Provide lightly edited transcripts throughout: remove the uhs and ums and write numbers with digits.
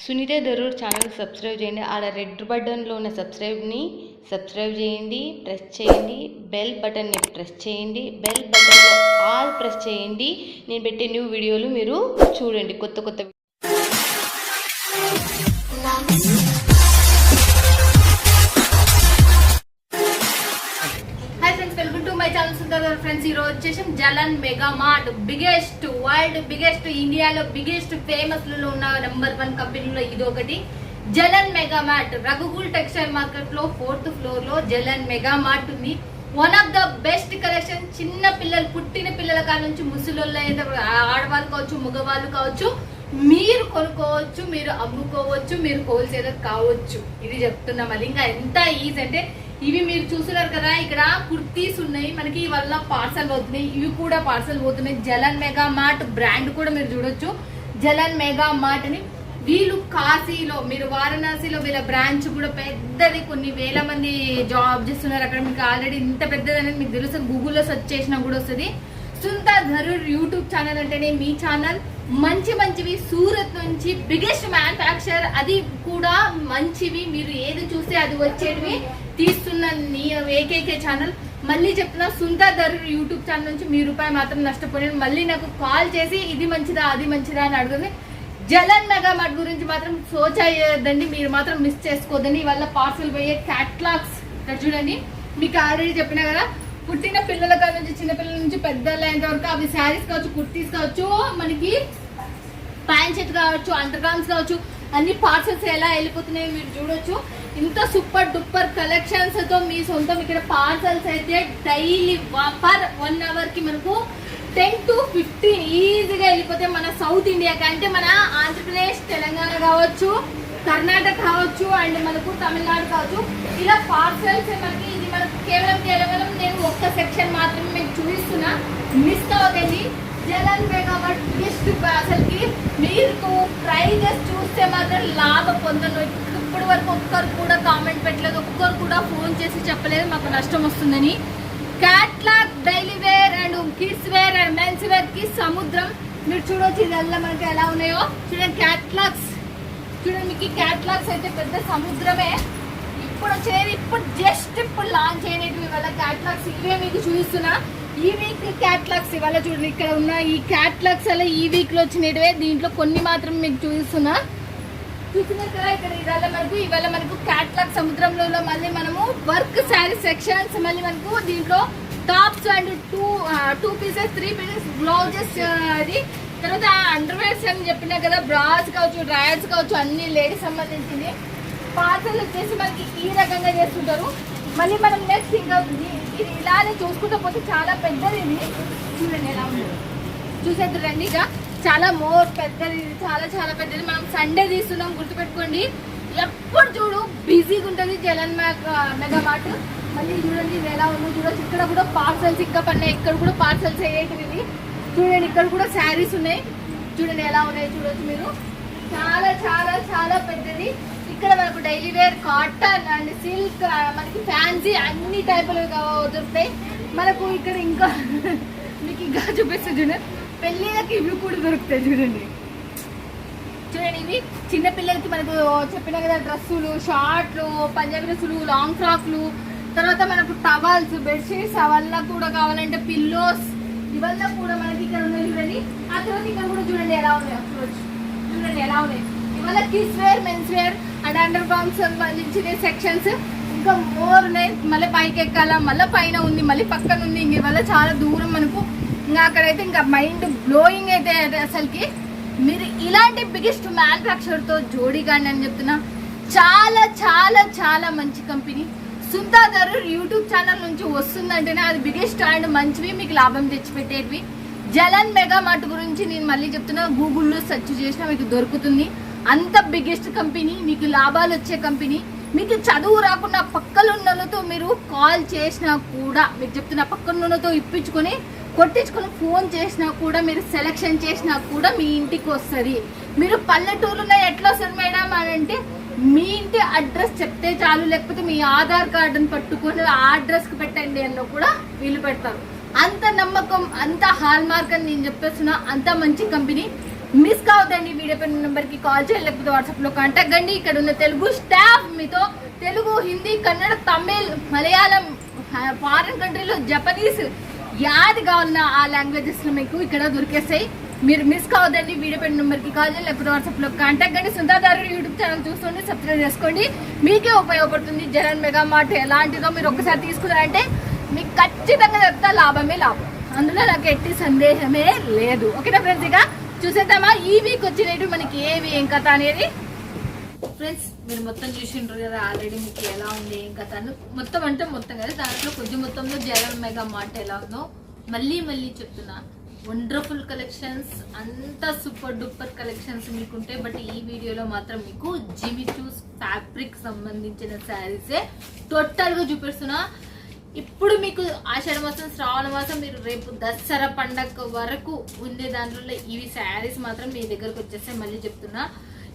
Sunitha Darur channel subscribe చేయండి. ఆడ red బటన్లో ఉన్న సబ్స్క్రైబ్ని సబ్స్క్రైబ్ చేయండి, ప్రెస్ చేయండి. బెల్ బటన్ని ప్రెస్ చేయండి. బెల్ బటన్లో ఆల్ ప్రెస్ చేయండి. నేను పెట్టే న్యూ వీడియోలు మీరు చూడండి. కొత్త ఫ్రెండ్స్, ఈ రోజు వచ్చేసి Jalan mega mart biggest world biggest ఇండియాలో బిగ్గెస్ట్ ఫేమస్ లో ఉన్న నెంబర్ 1 కంపెనీలో ఇది ఒకటి. Jalan mega mart Raghukul textile market లో 4th ఫ్లోర్ లో జలన్ మెగా మార్ట్ ఉంది. One of the best collection. చిన్న పిల్లలు, పుట్టిన పిల్లల కాడ నుంచి ముసలోళ్ళు, ఆడవాళ్ళు కావచ్చు, మగవాళ్ళు కావచ్చు, మీరు కొనుక్కోవచ్చు, మీరు అమ్ముకోవచ్చు, మీరు హోల్సేలర్ కావచ్చు. ఇది చెప్తున్నా. మళ్ళీ ఇంకా ఎంత ఈజీ అంటే, ఇవి మీరు చూస్తున్నారు కదా, ఇక్కడ కుర్తీస్ ఉన్నాయి మనకి, వల్ల పార్సల్ పోతున్నాయి. ఇవి కూడా పార్సల్ పోతున్నాయి. జలన్ మెగా మార్ట్ బ్రాండ్ కూడా మీరు చూడొచ్చు. జలన్ మెగా మార్ట్ అని వీళ్ళు కాశీలో, మీరు వారణాసిలో వీళ్ళ బ్రాంచ్ కూడా పెద్దది. కొన్ని వేల మంది జాబ్ చేస్తున్నారు అక్కడ. మీకు ఆల్రెడీ ఇంత పెద్దది అనేది మీకు తెలుసు. గూగుల్లో సెర్చ్ చేసినా కూడా వస్తుంది. సునీత దరూర్ యూట్యూబ్ ఛానల్ అంటేనే మీ ఛానల్. మంచివి సూరత్ నుంచి బిగ్గెస్ట్ మ్యానుఫ్యాక్చర్, అది కూడా మంచివి. మీరు ఏది చూస్తే అది వచ్చేటివి తీస్తున్న ఏకైక ఛానల్. మళ్ళీ చెప్తున్నా, సునీత దరూర్ యూట్యూబ్ ఛానల్ నుంచి మీ రూపాయి మాత్రం నష్టపోయాను. మళ్ళీ నాకు కాల్ చేసి ఇది మంచిదా అది మంచిదా అని అడుగుతుంది. జలన్ మెగా మార్ట్ గురించి మాత్రం సోచయ్యదండి, మీరు మాత్రం మిస్ చేసుకోవద్దని. ఇవాళ పార్సల్ పోయే క్యాట్లాగ్స్ ఇక్కడ చూడండి. మీకు ఆల్రెడీ చెప్పినా కదా, పుట్టిన పిల్లల కాడ నుంచి చిన్న పిల్లల నుంచి పెద్దల వరకు, అవి శారీస్ కావచ్చు, కుర్తీస్ కావచ్చు, మనకి ప్యాంట్ షర్ట్ కావచ్చు, అండర్ గార్మెంట్స్ కావచ్చు, అన్ని పార్సల్స్ ఎలా వెళ్ళిపోతున్నాయో మీరు చూడొచ్చు. ఇంత సూపర్ డూపర్ కలెక్షన్స్ తో మీ సొంతం. ఇక్కడ పార్సల్స్ అయితే డైలీ పర్ 1 అవర్ కి మనకు 10 to 15 ఈజీగా వెళ్ళిపోతాయి. మన సౌత్ ఇండియాకి అంటే మన ఆంధ్రప్రదేశ్, తెలంగాణ కావచ్చు, కర్ణాటక కావచ్చు, అండ్ మనకు తమిళనాడు కావచ్చు. ఇలా పార్సల్స్ మనకి, ఇది మనకు కేవలం నేను ఒక్క సెక్షన్ మాత్రమే మీకు చూపిస్తున్నా. మిస్ అవ్వకండి. జలన్ మెగా మార్ట్ బెస్ట్. అసలుకి మీరు ప్రైజెస్ చూస్తే మాత్రం లాభం పొందను. ఇప్పటి వరకు ఒక్కరు కూడా కామెంట్ పెట్టలేదు, ఒక్కరు కూడా ఫోన్ చేసి చెప్పలేదు మాకు నష్టం వస్తుందని. Catalogue daily wear and kids wear and men's wear కి సముద్రం. మీరు చూడొచ్చు ఇదల్లా మనకి ఎలా ఉన్నాయో చూడండి. క్యాట్లాగ్స్ చూడండి, మీకు క్యాట్లాగ్స్ అయితే పెద్ద సముద్రమే. ఇప్పుడు వచ్చేది, ఇప్పుడు లాంచ్ అయినవి వాళ్ళ క్యాట్లాగ్స్ ఇవే మీకు చూపిస్తున్నా. ఈ వీక్ క్యాట్లాగ్స్ ఇవాళ చూడండి. ఇక్కడ ఉన్న ఈ క్యాట్లాగ్స్ అలా ఈ వీక్ లో వచ్చినవే. దీంట్లో కొన్ని మాత్రం మీకు చూపిస్తున్నా. చూస్తున్నారు కదా, ఇక్కడ ఇవాళ మనకు క్యాట్లాగ్ సముద్రంలో మళ్ళీ మనము వర్క్ శారీ సెక్షన్స్, మళ్ళీ మనకు దీంట్లో tops and 2 pieces 3 pieces blouses, అది తర్వాత అండర్వేర్స్ అని చెప్పినా కదా, బ్రాస్ కావచ్చు, డ్రాయర్స్ కావచ్చు, అన్ని లేడీస్ సంబంధించింది. పార్సల్ వచ్చేసి మనకి ఈ రకంగా చేస్తుంటారు. మళ్ళీ మనం నెక్స్ట్ ఇంకా ఇది ఇలానే చూసుకుంటూ పోతే చాలా పెద్దది. ఇది చూడండి ఎలా ఉంది, చూసేది రండి. ఇక చాలా పెద్దది, చాలా పెద్దది. మనం సండే తీస్తున్నాం, గుర్తుపెట్టుకోండి. ఎప్పుడు చూడు బిజీగా ఉంటుంది జలన్ మెగా మార్ట్. మళ్ళీ చూడండి ఇది ఎలా ఉందో చూడొచ్చు. ఇక్కడ కూడా పార్సల్స్ ఇంకా పడినాయి. ఇక్కడ కూడా పార్సల్స్ అయ్యేటివి చూడండి. ఇక్కడ కూడా శారీస్ ఉన్నాయి. చూడండి ఎలా ఉన్నాయి చూడొచ్చు మీరు. చాలా పెద్దది. ఇక్కడ మనకు daily wear, cotton and silk, మనకి ఫ్యాన్సీ అన్ని టైపులు దొరుకుతాయి మనకు. ఇక్కడ ఇంకా మీకు ఇంకా చూపిస్తే చూడండి, పెళ్ళిళ్ళకి ఇవి కూడా దొరుకుతాయి. చూడండి ఇవి చిన్నపిల్లలకి మనకు చెప్పిన కదా, డ్రెస్సులు, షార్ట్లు, పంజాబీ డ్రెస్సులు, లాంగ్ ఫ్రాక్లు, తర్వాత మనకు టవల్స్, బెడ్షీట్స్ అవల్ల కూడా కావాలంటే పిల్లోస్, ఇవల్ల కూడా మనకి ఇక్కడ ఉన్నాయి చూడండి. ఆ తర్వాత ఇక్కడ కూడా చూడండి ఎలా ఉన్నాయో చూడండి ఎలా ఉన్నాయి. ఇవాళ kids wear, men's wear and undergarments సంబంధించిన సెక్షన్స్ ఇంకా మోర్ ఉన్నాయి. మళ్ళీ పైకి ఎక్కాల, మళ్ళీ పైన ఉంది, మళ్ళీ పక్కన ఉంది. ఇంక ఇవాళ చాలా దూరం మనకు. ఇంకా అక్కడైతే ఇంకా మైండ్ బ్లోయింగ్ అయితే అసలుకి. మీరు ఇలాంటి బిగ్గెస్ట్ మ్యానుఫ్యాక్చర్తో జోడీగాండి అని చెప్తున్నా. చాలా మంచి company. Sunitha Darur YouTube channel నుంచి వస్తుందంటేనే అది బిగ్గెస్ట్ అండ్ మంచివి, మీకు లాభం తెచ్చిపెట్టేటివి. జలన్ మెగా మార్ట్ గురించి నేను మళ్ళీ చెప్తున్నా, గూగుల్లో సెర్చ్ చేసినా మీకు దొరుకుతుంది. అంత బిగ్గెస్ట్ కంపెనీ, మీకు లాభాలు వచ్చే కంపెనీ. మీకు చదువు రాకుండా పక్కలున్నతో మీరు కాల్ చేసినా కూడా, మీకు చెప్తున్నా, పక్కనున్నతో ఇప్పించుకొని కొట్టించుకొని ఫోన్ చేసినా కూడా, మీరు సెలెక్షన్ చేసినా కూడా మీ ఇంటికి వస్తుంది. మీరు పల్లెటూరులో ఎట్లా వస్తారు మేడం అని అంటే, మీ ఇంటి అడ్రస్ చెప్తే చాలు, లేకపోతే మీ ఆధార్ కార్డుని పట్టుకొని ఆ అడ్రస్కి పెట్టండి అన్న కూడా వీళ్ళు పెడతారు. అంత నమ్మకం, అంత హాల్ మార్క్ అని నేను చెప్పేస్తున్నా. అంత మంచి కంపెనీ. మిస్ కావద్దండి. వీడియో పైన నెంబర్ కి కాల్ చేయండి, లేకపోతే వాట్సాప్ లో కాంటాక్ట్ కండి. ఇక్కడ ఉన్న తెలుగు స్టాఫ్ మీతో తెలుగు, హిందీ, కన్నడ, తమిళ్, మలయాళం, ఫారిన్ కంట్రీలో జపనీస్ యాది కావాలన్నా ఆ లాంగ్వేజెస్ లో మీకు ఇక్కడ దొరికేస్తాయి. మీరు మిస్ కావద్దండి. వీడియో పైన నెంబర్ కి కాల్ చేయండి, లేకపోతే వాట్సాప్ లో కాంటాక్ట్ కండి. సుందర్ యూట్యూబ్ ఛానల్ చూస్తుండి సబ్స్క్రైబ్ చేసుకోండి. మీకే ఉపయోగపడుతుంది. జలన్ మెగా మార్ట్ ఎలాంటిదో మీరు ఒక్కసారి తీసుకున్నారంటే మీకు ఖచ్చితంగా చెప్తా లాభమే లాభం, అందులో నాకు ఎట్టి సందేహమే లేదు. ఓకేనా ఫ్రెండ్స్, ఇక చూసేద్దామా ఈ వీక్ వచ్చినట్టు మనకి ఏవి ఏం కథ అనేది. ఫ్రెండ్స్ మీరు మొత్తం చూసిండ్రు కదా ఆల్రెడీ, మీకు ఎలా ఉంది ఏం కథ మొత్తం అంటే మొత్తం కదా, దాంట్లో కొంచెం మొత్తంలో జలన్ మెగా మార్ట్ ఎలా ఉందో మళ్ళీ చెప్తున్నా. వండర్ఫుల్ కలెక్షన్స్, అంతా సూపర్ డూపర్ కలెక్షన్స్ మీకుంటే. బట్ ఈ వీడియోలో మాత్రం మీకు జిమి చూస్ ఫ్యాబ్రిక్ సంబంధించిన శారీసే టోటల్ గా చూపిస్తున్నా. ఇప్పుడు మీకు ఆషాఢ మాసం, శ్రావణ మాసం, మీరు రేపు దసరా పండగ వరకు ఉండే దాంట్లో ఇవి శారీస్ మాత్రం మీ దగ్గరకు వచ్చేస్తే మళ్ళీ చెప్తున్నా.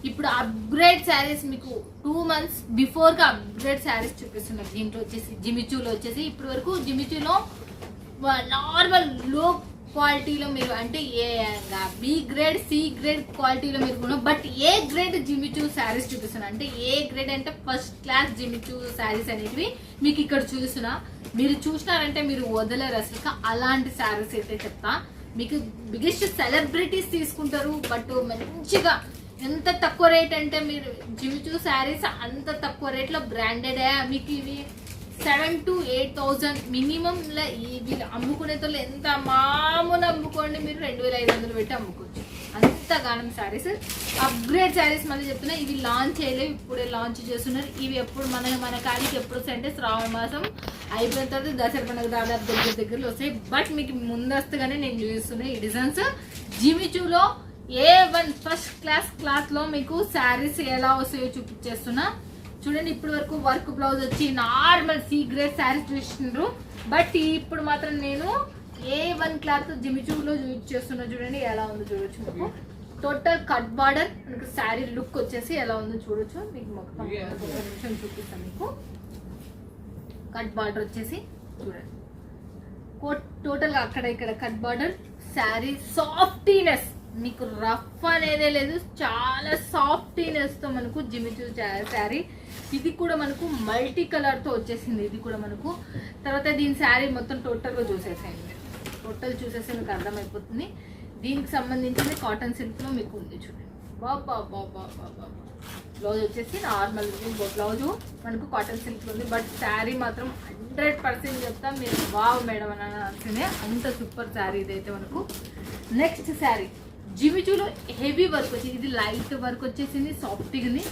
ఇప్పుడు అప్గ్రేడ్ శారీస్ మీకు 2 months బిఫోర్ గా అప్గ్రేడ్ శారీస్ చూపిస్తున్నారు. దీంట్లో వచ్చేసి జిమిచూలో వచ్చేసి ఇప్పటి వరకు జిమిచూలో నార్మల్ లో క్వాలిటీలో మీరు అంటే A B grade, C grade క్వాలిటీలో మీరు కొను. But A grade Jimmy Choo saris చూపిస్తున్నా. అంటే ఏ గ్రేడ్ అంటే ఫస్ట్ క్లాస్ జిమిచూ శారీస్ అనేటివి మీకు ఇక్కడ చూస్తున్నా. మీరు చూసినారంటే మీరు వదలరు అసలు. అలాంటి శారీస్ అయితే చెప్తా. మీకు బిగ్గెస్ట్ సెలబ్రిటీస్ తీసుకుంటారు. బట్ మంచిగా ఎంత తక్కువ రేట్ అంటే మీరు జిమిచూ శారీస్ అంత తక్కువ రేట్ లో బ్రాండెడ్ మీకు ఇవి 7,000 to 8,000 మినిమం. వీళ్ళు అమ్ముకునేతో ఎంత మామూలు అమ్ముకోండి, మీరు 2,500 పెట్టి అమ్ముకోవచ్చు. అంతగానం శారీస్ అప్గ్రేడ్ శారీస్ మళ్ళీ చెప్తున్నా. ఇవి లాంచ్ చేయలేవు, ఇప్పుడే లాంచ్ చేస్తున్నారు. ఇవి ఎప్పుడు మన కాడికి ఎప్పుడు వస్తాయి అంటే శ్రావణ మాసం అయిపోయిన తర్వాత దసరా పండుగ దాదాపు దగ్గరలో వస్తాయి. బట్ మీకు ముందస్తుగానే నేను చూపిస్తున్నా ఈ డిజైన్స్. జిమిచూలో A1 ఫస్ట్ క్లాస్ క్లాత్ లో మీకు శారీస్ ఎలా వస్తాయో చూపించేస్తున్నా. చూడండి ఇప్పటి వరకు వర్క్ బ్లౌజ్ వచ్చి నార్మల్ సి గ్రేడ్ శారీస్ చూసినారు. బట్ ఇప్పుడు మాత్రం నేను A1 క్లాత్ జిమిచూలో చూపించేస్తున్నా. చూడండి ఎలా ఉందో చూడొచ్చు. మీకు టోటల్ కట్ బార్డర్, మీకు శారీ లుక్ వచ్చేసి ఎలా ఉందో చూడొచ్చు. మీకు మొత్తం ఒక నిమిషం చూపిస్తాను. మీకు కట్ బార్డర్ వచ్చేసి చూడండి టోటల్ గా అక్కడ ఇక్కడ కట్ బార్డర్. శారీ సాఫ్టీనెస్, మీకు రఫ్ అనేదే లేదు, చాలా సాఫ్టీనెస్ తో మనకు జిమిచూ శారీ. ఇది కూడా మనకు మల్టీ కలర్ తో వచ్చేసింది. ఇది కూడా మనకు తర్వాత దీని శారీ మొత్తం టోటల్ గా చూసేసేయండి. టోటల్ చూసేస్తే మీకు అర్థమైపోతుంది. దీనికి సంబంధించింది కాటన్ సిల్క్ లో మీకు ఉంది. చూడండి బాబా బ్లౌజ్ వచ్చేసి నార్మల్ బ్లౌజ్ మనకు కాటన్ సిల్క్ లో ఉంది. బట్ శారీ మాత్రం 100% చెప్తా మీరు వావ్ మేడం అని అనాల్సిందే, అంత సూపర్ శారీ ఇదైతే మనకు. నెక్స్ట్ శారీ జిమిచూలో హెవీ వర్క్ వచ్చింది. ఇది లైట్ వర్క్ వచ్చేసింది, సాఫ్ట్గా ఉంది.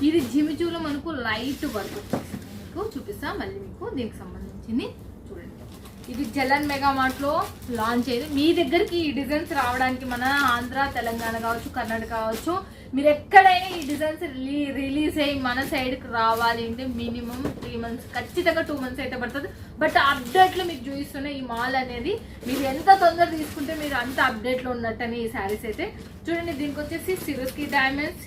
ఇది జిమిచూలో మనకు లైట్ వర్క్ వచ్చేసింది. మీకు చూపిస్తా మళ్ళీ మీకు దీనికి సంబంధించింది. చూడండి ఇది జలన్ మెగా మార్ట్ లో లాంచ్ అయ్యింది. మీ దగ్గరికి ఈ డిజైన్స్ రావడానికి మన ఆంధ్ర, తెలంగాణ కావచ్చు, కర్ణాటక కావచ్చు, మీరు ఎక్కడైనా ఈ డిజైన్స్ రిలీజ్ అయ్యి మన సైడ్కి రావాలి అంటే మినిమం 3 months, ఖచ్చితంగా 2 months అయితే పడుతుంది. బట్ అప్డేట్లో మీకు చూపిస్తున్న ఈ మాల్ అనేది మీరు ఎంత తొందర తీసుకుంటే మీరు అంత అప్డేట్లో ఉన్నట్టని ఈ శారీస్ అయితే. చూడండి దీనికి వచ్చేసి Swarovski diamonds,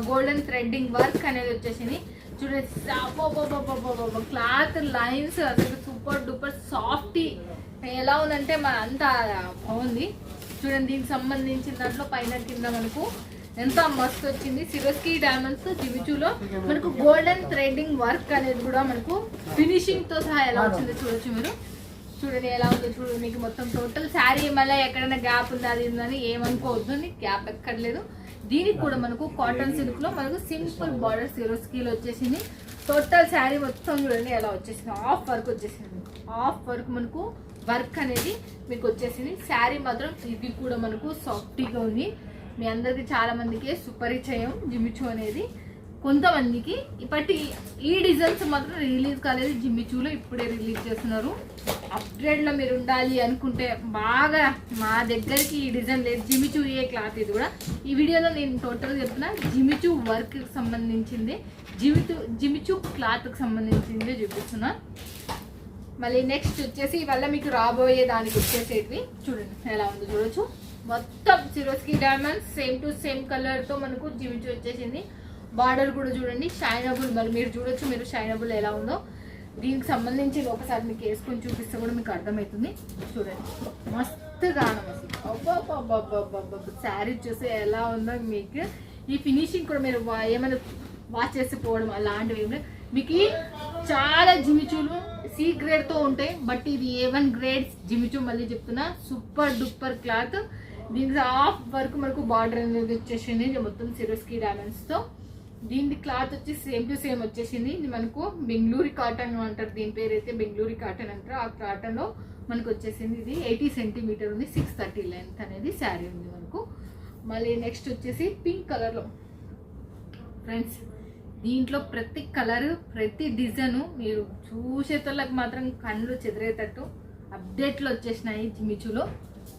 golden threading work అనేది వచ్చేసింది. చూడండి క్లాత్ లైన్స్ అసలు సూపర్ డూపర్ సాఫ్టీ ఎలా ఉందంటే మన అంత బాగుంది. చూడండి దీనికి సంబంధించిన దాంట్లో పైన కింద మనకు ఎంత మస్తు వచ్చింది. సిరోస్కి డైమండ్స్ జిమిచూలో మనకు గోల్డెన్ థ్రెడ్డింగ్ వర్క్ అనేది కూడా మనకు ఫినిషింగ్ తో సహా ఎలా వచ్చిందో చూడొచ్చు మీరు. చూడండి ఎలా ఉందో చూడండి. మీకు మొత్తం టోటల్ శారీ మళ్ళీ ఎక్కడైనా గ్యాప్ ఉంది అది ఉందని ఏమనుకోవద్దు, గ్యాప్ ఎక్కడ లేదు. దీనికి కూడా మనకు కాటన్ సిల్క్ లో మనకు సింపుల్ బార్డర్ సిరోస్కీలో వచ్చేసింది. టోటల్ శారీ మొత్తం చూడండి ఎలా వచ్చేసింది. హాఫ్ వర్క్ వచ్చేసింది. హాఫ్ వర్క్ మనకు వర్క్ అనేది మీకు వచ్చేసింది. శారీ మాత్రం ఇది కూడా మనకు సాఫ్టీగా ఉంది. మీ అందరికి చాలా మందికి సుపరిచయం జిమిచూ అనేది. కొంతమందికి ఇప్పటి ఈ డిజైన్స్ మాత్రం రిలీజ్ కాలేదు, జిమిచూలో ఇప్పుడే రిలీజ్ చేస్తున్నారు. అప్గ్రేడ్లో మీరు ఉండాలి అనుకుంటే బాగా మా దగ్గరికి ఈ డిజైన్ లేదు. జిమిచూ ఏ క్లాత్ ఇది కూడా ఈ వీడియోలో నేను టోటల్గా చెప్తున్నా. జిమిచూ వర్క్కి సంబంధించింది, జిమిచూ క్లాత్కి సంబంధించింది చూపిస్తున్నా. మళ్ళీ నెక్స్ట్ వచ్చేసి వల్ల మీకు రాబోయే దానికి వచ్చేసేటివి చూడండి ఎలా ఉందో చూడొచ్చు. మొత్తం Swarovski diamonds same to same colour తో మనకు జిమిచూ వచ్చేసింది. బార్డర్ కూడా చూడండి షైనబుల్, మరి మీరు చూడొచ్చు మీరు షైనబుల్ ఎలా ఉందో. దీనికి సంబంధించి ఒకసారి మీకు వేసుకొని చూపిస్తే కూడా మీకు అర్థమవుతుంది. చూడండి మస్తు గానం అసలు. అబ్బా శారీ చూస్తే ఎలా ఉందో మీకు. ఈ ఫినిషింగ్ కూడా మీరు ఏమైనా వాష్ చేసి పోవడం అలాంటివి ఏమి మీకు. చాలా జిమిచూలు సి గ్రేడ్తో ఉంటాయి, బట్ ఇది A1 గ్రేడ్ జిమిచూ. మళ్ళీ చెప్తున్నా, సూపర్ డూపర్ క్లాత్. దీనికి హాఫ్ వర్క్ మనకు బార్డర్ అనేది వచ్చేసింది మొత్తం సిరోస్కి డైమండ్స్తో. దీని క్లాత్ వచ్చి సేమ్ టు సేమ్ వచ్చేసింది. ఇది మనకు బెంగళూరు కాటన్ అంటారు, దీని పేరు అయితే బెంగళూరు కాటన్ అంటారు. ఆ కాటన్లో మనకు వచ్చేసింది. ఇది 80 సెంటీమీటర్ ఉంది, 630 లెంత్ అనేది శారీ ఉంది మనకు. మళ్ళీ నెక్స్ట్ వచ్చేసి పింక్ కలర్లో ఫ్రెండ్స్. దీంట్లో ప్రతి కలర్ ప్రతి డిజైను మీరు చూసేతోళ్ళకి మాత్రం కళ్ళు చెదిరేటట్టు అప్డేట్లు వచ్చేసినాయి జిమిచూలో.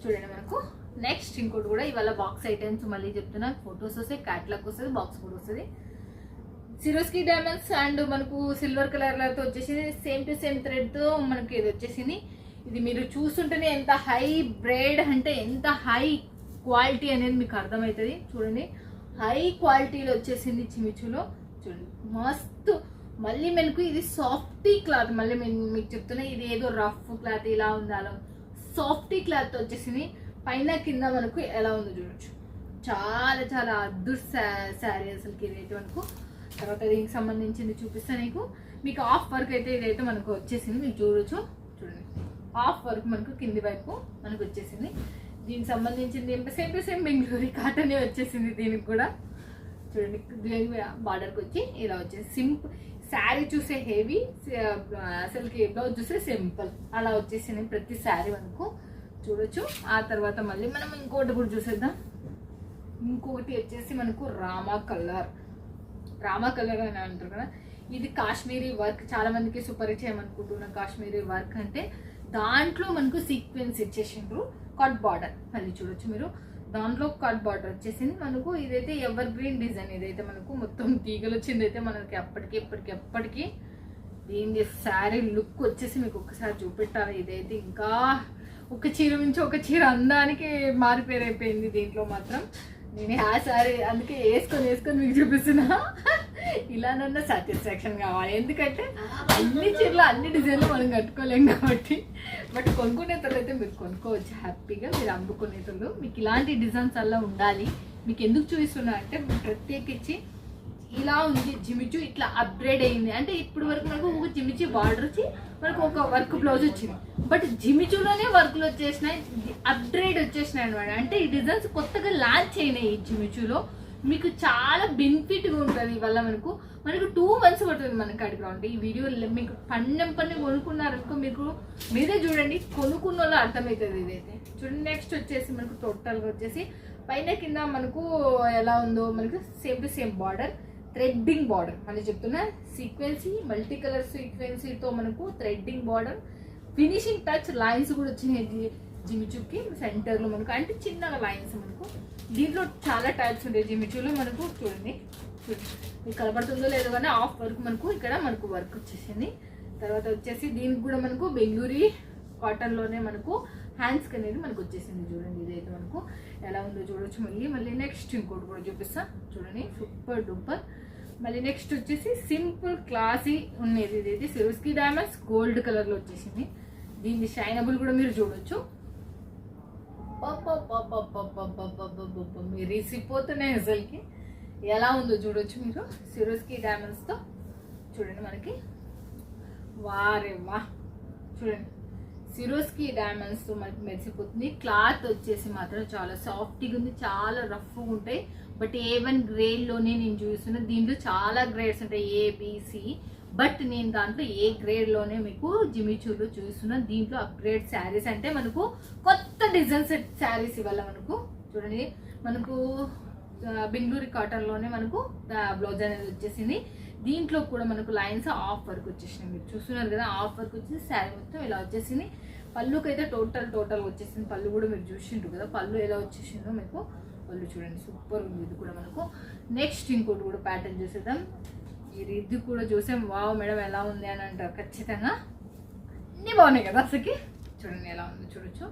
చూడండి మనకు నెక్స్ట్ ఇంకోటి కూడా ఇవాళ బాక్స్ ఐటమ్స్ మళ్ళీ చెప్తున్నా. ఫొటోస్ వస్తాయి, క్యాట్లాగ్ వస్తుంది, బాక్స్ కూడా వస్తుంది. సిరోస్కి డైమండ్స్ అండ్ మనకు సిల్వర్ కలర్లతో వచ్చేసింది. సేమ్ టు సేమ్ థ్రెడ్తో మనకి ఇది వచ్చేసింది. ఇది మీరు చూస్తుంటేనే ఎంత హై బ్రేడ్ అంటే ఎంత హై క్వాలిటీ అనేది మీకు అర్థమవుతుంది. చూడండి హై క్వాలిటీలో వచ్చేసింది జిమిచూలో. చూడండి మస్తు. మళ్ళీ మనకు ఇది సాఫ్టీ క్లాత్. మళ్ళీ మీకు చెప్తున్నా, ఇది ఏదో రఫ్ క్లాత్ ఇలా ఉంది, అలా సాఫ్టీ క్లాత్ వచ్చేసింది. పైన కింద మనకు ఎలా ఉందో చూడొచ్చు. చాలా చాలా అద్భుత శారీ అసలుకి ఇదైతే మనకు. తర్వాత దీనికి సంబంధించింది చూపిస్తాను మీకు హాఫ్ వర్క్ అయితే ఇదైతే మనకు వచ్చేసింది, మీకు చూడొచ్చు. చూడండి హాఫ్ వర్క్ మనకు కింది వైపు మనకు వచ్చేసింది. దీనికి సంబంధించింది సేమ్ టు సేమ్ బెంగళూరు కాటనే వచ్చేసింది. దీనికి కూడా చూడండి బార్డర్కి వచ్చి ఇలా వచ్చేసి సింపుల్ శారీ చూసే హెవీ, అసలుకి బ్లౌజ్ చూసే సింపుల్ అలా వచ్చేసింది ప్రతి శారీ మనకు చూడొచ్చు. ఆ తర్వాత మళ్ళీ మనం ఇంకోటి కూడా చూసేద్దాం. ఇంకొకటి వచ్చేసి మనకు రామా కలర్ అని అంటారు కదా. ఇది కాశ్మీరీ వర్క్, చాలా మందికి సుపరిచయం అనుకుంటున్నాం. కాశ్మీరీ వర్క్ అంటే దాంట్లో మనకు సీక్వెన్స్ ఇచ్చేసిండ్రు, కట్ బార్డర్. మళ్ళీ చూడొచ్చు మీరు, దాంట్లో కట్ బార్డర్ వచ్చేసింది మనకు. ఇదైతే ఎవర్ గ్రీన్ డిజైన్. ఇదైతే మనకు మొత్తం తీగలు వచ్చింది అయితే మనకి ఎప్పటికీ దీని శారీ లుక్ వచ్చేసి మీకు ఒక్కసారి చూపెట్టాలి. ఇదైతే ఇంకా ఒక చీర నుంచి ఒక చీర అందానికి మారిపోయిపోయింది. దీంట్లో మాత్రం నేను ఆ శారీ అందుకే వేసుకొని మీకు చూపిస్తున్నా. ఇలానన్నా సాటిస్ఫాక్షన్ కావాలి, ఎందుకంటే అన్ని చీరలు అన్ని డిజైన్లు మనం కట్టుకోలేం కాబట్టి. బట్ కొనుక్కునేతలు అయితే మీరు కొనుక్కోవచ్చు హ్యాపీగా. మీరు అమ్ముకునేతలు మీకు ఇలాంటి డిజైన్స్ అలా ఉండాలి. మీకు ఎందుకు చూపిస్తున్నా అంటే ప్రత్యేకించి ఇలా ఉంది జిమిచూ, ఇట్లా అప్గ్రేడ్ అయింది. అంటే ఇప్పుడు వరకు మనకు ఒక జిమిచూ బార్డర్ వచ్చి మనకు ఒక వర్క్ బ్లౌజ్ వచ్చింది, బట్ జిమిచూలోనే వర్క్లు వచ్చేసినాయి, అప్గ్రేడ్ వచ్చేసినాయి అనమాట. అంటే ఈ డిజైన్స్ కొత్తగా లాంచ్ అయినాయి ఈ జిమిచూలో. మీకు చాలా బెనిఫిట్గా ఉంటుంది. ఇవల్ల మనకు 2 months పడుతుంది మనకి అడిగి రావండి. ఈ వీడియో మీకు పన్ను కొనుక్కున్నారనుకో మీకు మీరే చూడండి, కొనుక్కున్న వాళ్ళు అర్థమవుతుంది. ఇదైతే చూడండి. నెక్స్ట్ వచ్చేసి మనకు టోటల్గా వచ్చేసి పైన కింద మనకు ఎలా ఉందో మనకు same to same border, threading border. మళ్ళీ చెప్తున్నా, సీక్వెన్సీ మల్టీ కలర్ సీక్వెన్సీతో మనకు threading border, finishing touch lines కూడా వచ్చినాయి జిమిచూకి సెంటర్లో మనకు. అంటే చిన్నగా లైన్స్ మనకు. దీంట్లో చాలా టైప్స్ ఉంటాయి జిమిచూలో మనకు. చూడండి మీకు కనపడుతుందో లేదో కానీ హాఫ్ వర్క్ మనకు ఇక్కడ మనకు వర్క్ వచ్చేసింది. తర్వాత వచ్చేసి దీనికి కూడా మనకు బెంగళూరు కాటన్లోనే మనకు హ్యాండ్స్కి అనేది మనకు వచ్చేసింది. చూడండి ఇదైతే మనకు ఎలా ఉందో చూడొచ్చు. మళ్ళీ నెక్స్ట్ ఇంకోటి కూడా చూపిస్తా. చూడండి సూపర్ డూపర్. మళ్ళీ నెక్స్ట్ వచ్చేసి సింపుల్ క్లాసీ ఉన్నది. ఇదైతే సిరోస్కి డైమండ్స్ గోల్డ్ కలర్లో వచ్చేసింది. దీన్ని షైనబుల్ కూడా మీరు చూడొచ్చు. మీరు రిసిపోతున్నాయి అసలుకి. ఎలా ఉందో చూడొచ్చు మీరు సిరోస్కి డైమండ్స్తో. చూడండి మనకి వారే వా. చూడండి సిరోస్కి డైమండ్స్తో మనకి మెరిసిపోతుంది. క్లాత్ వచ్చేసి మాత్రం చాలా సాఫ్ట్గా ఉంది, చాలా రఫ్గా ఉంటాయి. బట్ A1 గ్రేడ్లోనే నేను చూస్తున్నా. దీంట్లో చాలా గ్రేడ్స్ ఉంటాయి, ABC, బట్ నేను దాంట్లో ఏ గ్రేడ్లోనే మీకు జిమిచూలో చూస్తున్నా. దీంట్లో అప్గ్రేడ్ శారీస్ అంటే మనకు కొత్త డిజైన్స్ శారీస్ ఇవాళ మనకు. చూడండి మనకు బెంగళూరు కాటన్లోనే మనకు బ్లౌజ్ అనేది వచ్చేసింది. దీంట్లో కూడా మనకు లైన్స్ హాఫ్ వర్క్ వచ్చేసినాయి. మీరు చూస్తున్నారు కదా, హాఫ్ వర్క్ వచ్చేసి శారీ మొత్తం ఇలా వచ్చేసింది. పళ్ళుకి అయితే టోటల్ వచ్చేసింది. పళ్ళు కూడా మీరు చూసిండ్రు కదా, పళ్ళు ఎలా వచ్చేసిందో మీకు. పళ్ళు చూడండి సూపర్ ఉంది. ఇది కూడా మనకు. నెక్స్ట్ ఇంకోటి కూడా ప్యాటర్న్ చూసేద్దాం. ఇది కూడా చూసాం, వావ్ మేడం ఎలా ఉంది అని అంటారు ఖచ్చితంగా. అన్నీ బాగున్నాయి కదా అసలుకి. చూడండి ఎలా ఉంది చూడొచ్చు.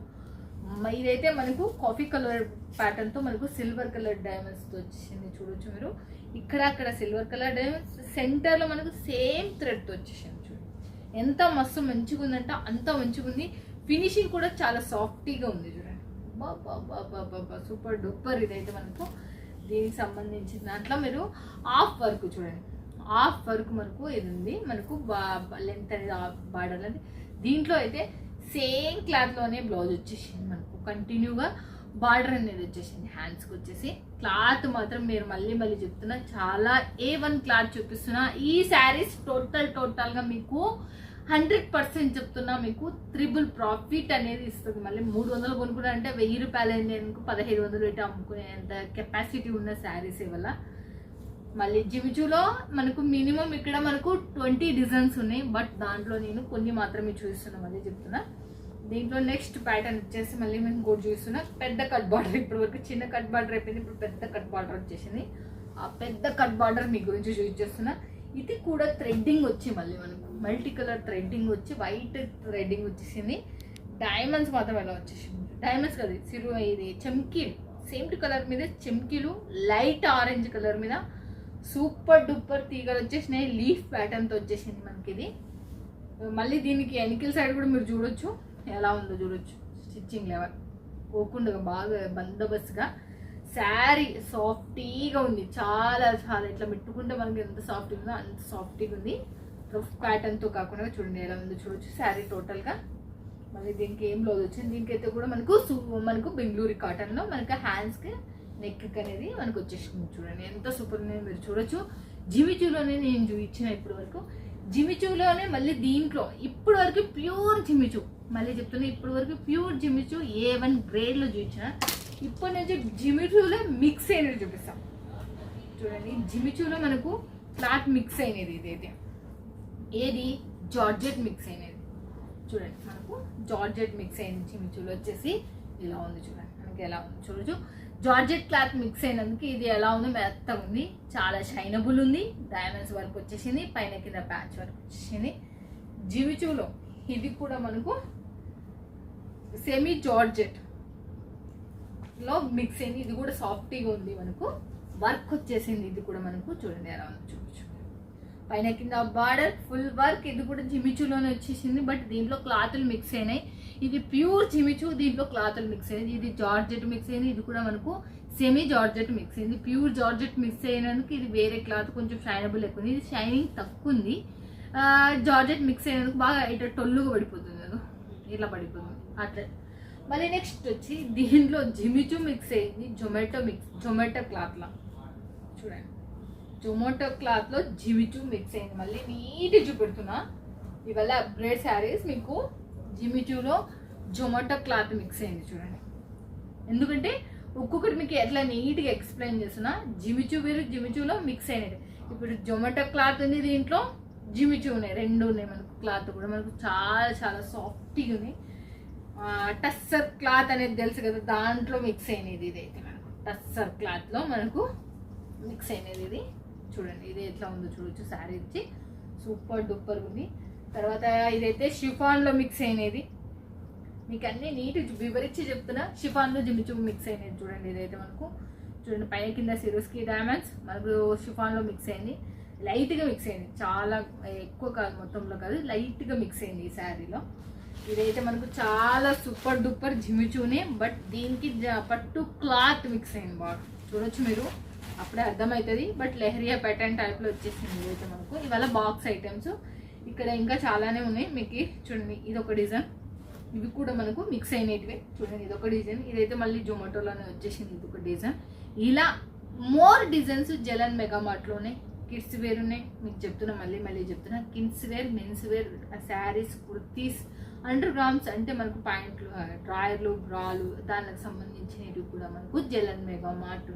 ఇదైతే మనకు కాఫీ కలర్ ప్యాటర్న్తో మనకు సిల్వర్ కలర్ డైమండ్స్తో వచ్చేసింది. చూడొచ్చు మీరు. ఇక్కడ సిల్వర్ కలర్ డైమండ్స్, సెంటర్లో మనకు సేమ్ థ్రెడ్తో వచ్చేసింది. చూడండి ఎంత మస్తు మంచిగా ఉందంటే అంత మంచిగా ఉంది. ఫినిషింగ్ కూడా చాలా సాఫ్టీగా ఉంది చూడండి. బాబా సూపర్ డూపర్. ఇదైతే మనకు దీనికి సంబంధించిన దాంట్లో మీరు హాఫ్ వర్క్ చూడండి, హాఫ్ వర్క్ మనకు ఇది ఉంది. మనకు లెంత్ అనేది బార్డర్ అనేది దీంట్లో అయితే సేమ్ క్లాత్లోనే బ్లౌజ్ వచ్చేసింది మనకు. కంటిన్యూగా బార్డర్ అనేది వచ్చేసింది హ్యాండ్స్కి వచ్చేసి. క్లాత్ మాత్రం మీరు మళ్ళీ చెప్తున్నా చాలా A1 క్లాత్ చూపిస్తున్నా. ఈ శారీస్ టోటల్గా మీకు 100% చెప్తున్నా మీకు ట్రిపుల్ ప్రాఫిట్ అనేది ఇస్తుంది. మళ్ళీ 300 కొనుక్కున్నా అంటే 1000 రూపాయలు అయింది, 1500 పెట్టి అమ్ముకునేంత కెపాసిటీ ఉన్న శారీస్ ఇవల్ల. మళ్ళీ జిమిచూలో మనకు మినిమం ఇక్కడ మనకు 20 డిజైన్స్ ఉన్నాయి, బట్ దాంట్లో నేను కొన్ని మాత్రమే చూపిస్తున్నా. మళ్ళీ చెప్తున్నా. దీంట్లో నెక్స్ట్ ప్యాటర్న్ వచ్చేసి మళ్ళీ మేము ఇంకోటి చూస్తున్నా. పెద్ద కట్ బార్డర్. ఇప్పటి వరకు చిన్న కట్ బార్డర్ అయిపోయింది, ఇప్పుడు పెద్ద కట్ బార్డర్ వచ్చేసింది. ఆ పెద్ద కట్ బార్డర్ మీ గురించి చూపించేస్తున్నా. ఇది కూడా థ్రెడ్డింగ్ వచ్చి మళ్ళీ మనకు మల్టీ కలర్ థ్రెడ్డింగ్ వచ్చి వైట్ థ్రెడ్డింగ్ వచ్చేసింది. డైమండ్స్ మాత్రం ఎలా వచ్చేసింది, డైమండ్స్ కదా ఇది చెమ్కీలు, సేమ్ కలర్ మీద చెమ్కీలు లైట్ ఆరెంజ్ కలర్ మీద సూపర్ డూపర్ తీగలు వచ్చేసినాయి. లీఫ్ ప్యాటర్న్తో వచ్చేసింది మనకి ఇది. మళ్ళీ దీనికి ఎనికల్ సైడ్ కూడా మీరు చూడొచ్చు ఎలా ఉందో చూడొచ్చు. స్టిచ్చింగ్ లెవెల్ పోకుండా బాగా బందోబస్తుగా శారీ సాఫ్టీగా ఉంది. చాలా ఇట్లా పెట్టుకుంటే మనకి ఎంత సాఫ్ట్గా ఉందో అంత సాఫ్టీగా ఉంది. రఫ్ ప్యాటర్న్తో కాకుండా చూడండి ఎలా ఉందో చూడొచ్చు శారీ టోటల్గా. మళ్ళీ దీనికి ఏం బ్లౌజ్ వచ్చింది, దీనికైతే కూడా మనకు బెంగళూరు కాటన్లో మనకు హ్యాండ్స్కి నెక్ అనేది మనకు వచ్చేసింది. చూడండి ఎంత సూపర్ ఉంది మీరు చూడొచ్చు. జిమిచూలోనే నేను చూపించిన ఇప్పటి వరకు. జిమిచూలోనే మళ్ళీ దీంట్లో ఇప్పటి వరకు ప్యూర్ జిమిచూ, మళ్ళీ చెప్తున్నా ఇప్పటి వరకు ప్యూర్ జిమిచూ A1 గ్రేడ్లో చూపించిన. ఇప్పటి నుంచి జిమిచూలో మిక్స్ అయినది చూపిస్తాం చూడండి. జిమిచూలో మనకు క్లాత్ మిక్స్ అయినది ఇదైతే ఏది జార్జెట్ మిక్స్ అయినది చూడండి. మనకు జార్జెట్ మిక్స్ అయిన జిమిచూలో వచ్చేసి ఇలా ఉంది చూడండి. మనకి ఎలా ఉంది చూడొచ్చు. జార్జెట్ క్లాత్ మిక్స్ అయినందుకు ఇది ఎలా ఉంది, మెత్తగా ఉంది, చాలా షైనబుల్ ఉంది. డైమండ్స్ వర్క్ వచ్చేసింది, పైన కింద ప్యాచ్ వర్క్ వచ్చేసింది. జిమిచూలో ఇది కూడా మనకు సెమీ జార్జెట్ లో మిక్స్ అయింది. ఇది కూడా సాఫ్టీగా ఉంది, మనకు వర్క్ వచ్చేసింది. ఇది కూడా మనకు చూడండి ఎలా ఉంది చూడొచ్చు. పైన కింద బార్డర్ ఫుల్ వర్క్. ఇది కూడా జిమిచూలోనే వచ్చేసింది, బట్ దీంట్లో క్లాతులు మిక్స్ అయినాయి. ఇది ప్యూర్ జిమిచూ, దీంట్లో క్లాతులు మిక్స్ అయింది. ఇది జార్జెట్ మిక్స్ అయింది, ఇది కూడా మనకు సెమీ జార్జెట్ మిక్స్ అయింది. ప్యూర్ జార్జెట్ మిక్స్ అయినందుకు ఇది వేరే క్లాత్ కొంచెం షైనబుల్ ఎక్కువ ఉంది. ఇది షైనింగ్ తక్కువ ఉంది. జార్జెట్ మిక్స్ అయినందుకు బాగా ఇట్లా టొల్లుగా పడిపోతుంది, అది ఇట్లా పడిపోతుంది అట్లా. మళ్ళీ నెక్స్ట్ వచ్చి దీంట్లో జిమిచూ మిక్స్ అయింది జొమాటో క్లాత్లో చూడండి. జొమాటో క్లాత్లో జిమిచూ మిక్స్ అయింది. మళ్ళీ నీట్గా చూపెడుతున్నా. ఇవాళ అప్గ్రేడ్ శారీస్ మీకు జిమిచూలో జొమాటో క్లాత్ మిక్స్ అయింది చూడండి. ఎందుకంటే ఒక్కొక్కటి మీకు ఎట్లా నీట్గా ఎక్స్ప్లెయిన్ చేస్తున్నా. జిమిచూ వేరు జిమిచూలో మిక్స్ అయినది. ఇప్పుడు జొమాటో క్లాత్ ఉంది, దీంట్లో జిమిచూ ఉన్నాయి, రెండు ఉన్నాయి. మనకు క్లాత్ కూడా మనకు చాలా సాఫ్ట్గా ఉంది. టస్సర్ క్లాత్ అనేది తెలుసు కదా, దాంట్లో మిక్స్ అయినది ఇదైతే మనకు. టస్సర్ క్లాత్లో మనకు మిక్స్ అయినది ఇది చూడండి. ఇది ఎట్లా ఉందో చూడొచ్చు. శారీ ఇచ్చి సూపర్ డూపర్ ఉంది. తర్వాత ఇదైతే షిఫాన్లో మిక్స్ అయినది. మీకు అన్నీ నీట్ వివరించి చెప్తున్నా. షిఫాన్లో జిమిచూ మిక్స్ అయినది చూడండి. ఇదైతే మనకు చూడండి పైన కింద సిరోస్కి డైమండ్స్ మనకు షిఫాన్లో మిక్స్ అయింది. లైట్గా మిక్స్ అయింది, చాలా ఎక్కువ కాదు, మొత్తంలో కాదు, లైట్గా మిక్స్ అయింది ఈ శారీలో. ఇదైతే మనకు చాలా సూపర్ డూపర్ జిమిచూనే, బట్ దీనికి పట్టు క్లాత్ మిక్స్ అయింది బాగా చూడొచ్చు మీరు, అప్పుడే అర్థమవుతుంది. బట్ లెహరియా ప్యాటర్న్ టైప్లో వచ్చేసింది ఇదైతే మనకు. ఇవాళ బాక్స్ ఐటమ్స్ ఇక్కడ ఇంకా చాలానే ఉన్నాయి మీకు చూడండి. ఇది ఒక డిజైన్, ఇవి కూడా మనకు మిక్స్ అయినటివే చూడండి. ఇది ఒక డిజైన్, ఇదైతే మళ్ళీ జొమాటోలోనే వచ్చేసింది. ఇది ఒక డిజైన్. ఇలా మోర్ డిజైన్స్ జలన్ మెగా మార్ట్లోనే. కిడ్స్ వేర్ ఉన్నాయి మీకు చెప్తున్నా, మళ్ళీ చెప్తున్నా. Kids wear, men's wear, saris, kurtis, undergarments అంటే మనకు ప్యాంట్లు, డ్రాయర్లు, బ్రాలు, దానికి సంబంధించినవి కూడా మనకు Jalan mega mart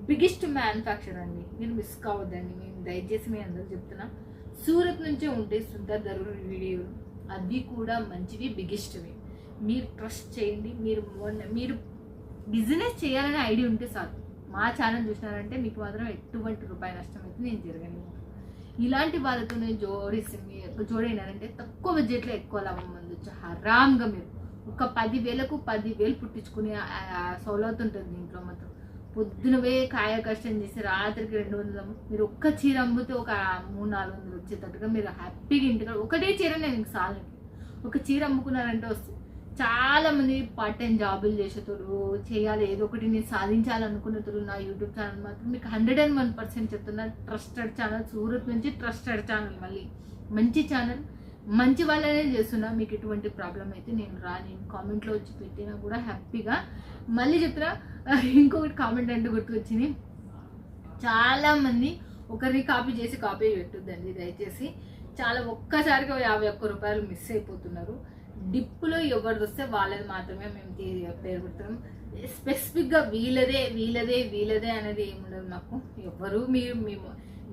biggest manufacture అండి. మీరు మిస్ కావద్దండి, నేను దయచేసి మీ అందరూ చెప్తున్నా. సూరత్ నుంచే ఉంటాయి సుందర్ దరుడు వీడియోలు, అవి కూడా మంచివి, బిగ్గెస్ట్వి. మీరు ట్రస్ట్ చేయండి. మీరు బిజినెస్ చేయాలనే ఐడియా ఉంటే చాలు, మా ఛానల్ చూసినారంటే మీకు మాత్రం ఎటువంటి రూపాయి నష్టం అయితే నేను జరగను. ఇలాంటి వాళ్ళతో నేను జోడైనారంటే తక్కువ బడ్జెట్లో ఎక్కువ లాభం పొందొచ్చు హరామ్గా. మీరు ఒక 10,000కు 10,000 పుట్టించుకునే సౌలత్ ఉంటుంది దీంట్లో. మాత్రం పొద్దునవే కాయ కష్టం చేసి రాత్రికి 200 మీరు ఒక్క చీర అమ్మితే ఒక 300-400 వచ్చేటట్టుగా మీరు హ్యాపీగా ఇంటికి ఒకటే చీర నేను సాలని ఒక చీర అమ్ముకున్నారంటే వస్తుంది. చాలా మంది పార్ట్ టైం జాబులు చేసేటోడు చేయాలి ఏదో ఒకటి నేను సాధించాలనుకునేటోడు నా యూట్యూబ్ ఛానల్ మాత్రం మీకు 101% చెప్తున్నా. ట్రస్టెడ్ ఛానల్, సూరత్ నుంచి ట్రస్టెడ్ ఛానల్, మళ్ళీ మంచి ఛానల్, మంచి వాళ్ళనే చేస్తున్నా. మీకు ఎటువంటి ప్రాబ్లం అయితే నేను కామెంట్లో వచ్చి పెట్టినా కూడా హ్యాపీగా. మళ్ళీ చెప్తున్నా, ఇంకొకటి కామెంట్ అంటే గుర్తుకొచ్చింది, చాలామంది ఒకరిని కాపీ చేసి కాపీ పెట్టొద్దండి దయచేసి. చాలా ఒక్కసారిగా 51 రూపాయలు మిస్ అయిపోతున్నారు. డిప్పులో ఎవరిది వస్తే వాళ్ళది మాత్రమే మేము పేరు పెడతాం. స్పెసిఫిక్గా వీళ్ళదే అనేది ఏముండదు మాకు. ఎవరు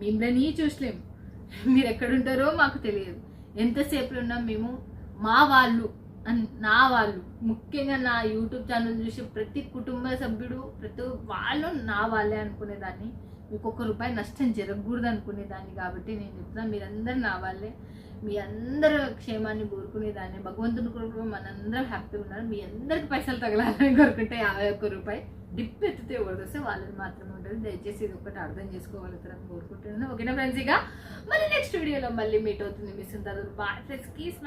మిమ్మల్ని చూసలేము, మీరు ఎక్కడుంటారో మాకు తెలియదు. ఎంతసేపు ఉన్నా మేము మా వాళ్ళు నా వాళ్ళు, ముఖ్యంగా నా యూట్యూబ్ ఛానల్ చూసి ప్రతి కుటుంబ సభ్యుడు ప్రతి వాళ్ళు నా వాళ్ళే అనుకునేదాన్ని. మీకు ₹1 నష్టం జరగకూడదు అనుకునేదాన్ని. కాబట్టి నేను చెప్తున్నా, మీరందరూ నా వాళ్ళే, మీ అందరూ క్షేమాన్ని కోరుకునేదాన్ని. భగవంతుని కొరకు మనందరం హ్యాపీగా ఉన్నారు. మీ అందరికి పైసలు తగలాలని కోరుకుంటే ₹51 డిప్ ఎత్తితే ఎవరు వస్తే వాళ్ళది మాత్రమే ఉంటుంది. దయచేసి ఇది ఒకటి అర్థం చేసుకోగలుగుతారని కోరుకుంటున్నాను. ఓకేనా ఫ్రెండ్స్? ఇక మళ్ళీ నెక్స్ట్ వీడియోలో మళ్ళీ మీట్ అవుతుంది. మిస్ ఉంటారు. Boy friends.